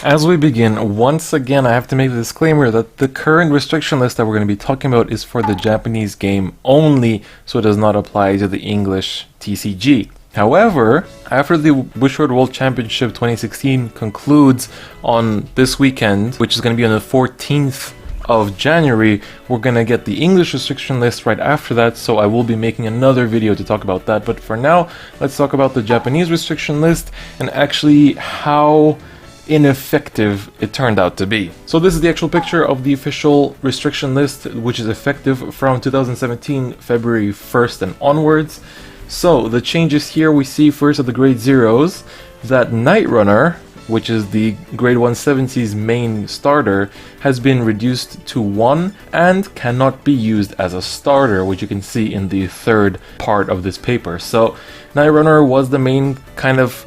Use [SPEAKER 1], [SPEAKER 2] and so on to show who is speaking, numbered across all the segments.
[SPEAKER 1] As we begin, once again I have to make the disclaimer that the current restriction list that we're going to be talking about is for the Japanese game only, so it does not apply to the English TCG. However, after the Wishroad World Championship 2016 concludes on this weekend, which is going to be on the 14th of January, we're going to get the English restriction list right after that, so I will be making another video to talk about that. But for now, let's talk about the Japanese restriction list and actually how ineffective it turned out to be. So this is the actual picture of the official restriction list, which is effective from 2017 February 1st and onwards. So the changes here we see first at the grade 0s that Night Runner, which is the grade 170's main starter, has been reduced to 1 and cannot be used as a starter, which you can see in the third part of this paper. So Night Runner was the main kind of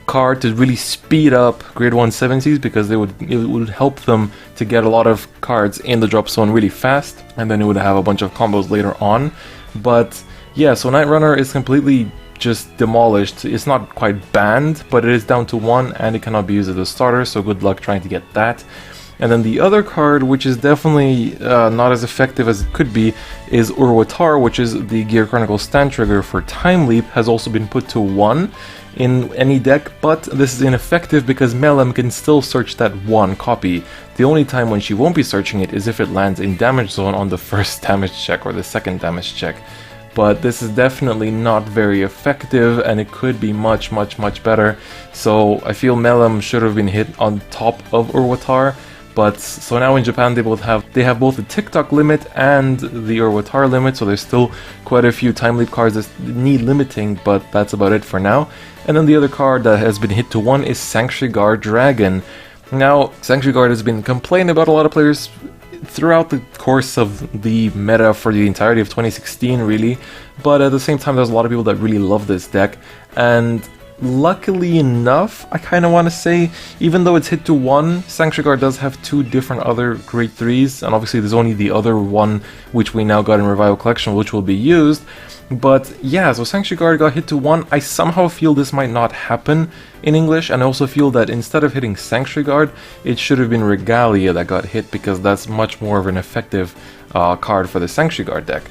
[SPEAKER 1] card to really speed up grade 170s because it would help them to get a lot of cards in the drop zone really fast, and then it would have a bunch of combos later on. But yeah, so Night Runner is completely just demolished. It's not quite banned, but it is down to 1 and it cannot be used as a starter, so good luck trying to get that. And then the other card, which is definitely not as effective as it could be, is ur-watar, which is the Gear Chronicle stand trigger for Time Leap, has also been put to 1 in any deck, but this is ineffective because Melem can still search that 1 copy. The only time when she won't be searching it is if it lands in damage zone on the first damage check or the second damage check. But this is definitely not very effective and it could be much better. So I feel Melem should have been hit on top of ur-watar. But so now in Japan they have both the TikTok limit and the ur-watar limit, so there's still quite a few Time Leap cards that need limiting, but that's about it for now. And then the other card that has been hit to 1 is Sanctuary Guard Dragon. Now, Sanctuary Guard has been complained about a lot of players throughout the course of the meta for the entirety of 2016 really, but at the same time there's a lot of people that really love this deck, and luckily enough, I kind of want to say, even though it's hit to 1, Sanctuary Guard does have 2 different other grade 3s, and obviously there's only the other one which we now got in Revival Collection, which will be used. But yeah, so Sanctuary Guard got hit to 1. I somehow feel this might not happen in English, and I also feel that instead of hitting Sanctuary Guard, it should have been Regalia that got hit, because that's much more of an effective card for the Sanctuary Guard deck.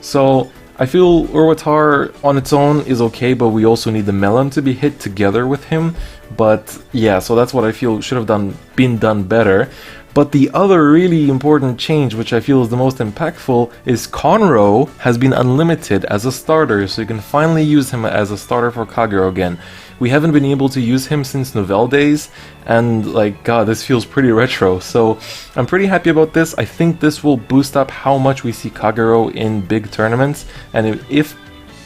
[SPEAKER 1] So I feel ur-watar on its own is okay, but we also need the Melem to be hit together with him. But yeah, so that's what I feel should have been done better. But the other really important change, which I feel is the most impactful, is Conroe has been unlimited as a starter, so you can finally use him as a starter for Kagero again. We haven't been able to use him since Novell days, and like, god, this feels pretty retro, so I'm pretty happy about this. I think this will boost up how much we see Kagero in big tournaments, and if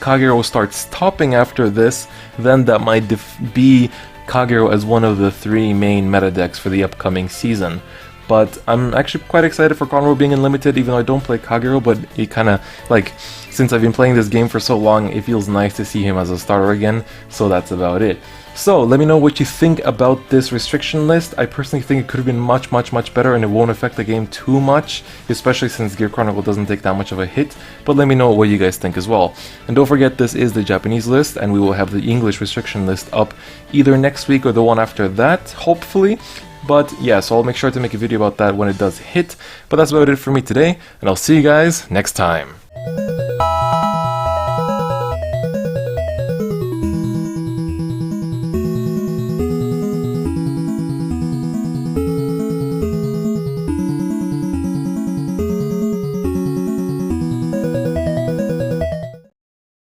[SPEAKER 1] Kagero starts topping after this, then that might be Kagero as one of the 3 main meta decks for the upcoming season. But I'm actually quite excited for Conroe being unlimited, even though I don't play Kagero, but it kind of, like, since I've been playing this game for so long, it feels nice to see him as a starter again, so that's about it. So, let me know what you think about this restriction list. I personally think it could have been much better, and it won't affect the game too much, especially since Gear Chronicle doesn't take that much of a hit, but let me know what you guys think as well. And don't forget, this is the Japanese list, and we will have the English restriction list up either next week or the one after that, hopefully. But yeah, so I'll make sure to make a video about that when it does hit. But that's about it for me today, and I'll see you guys next time.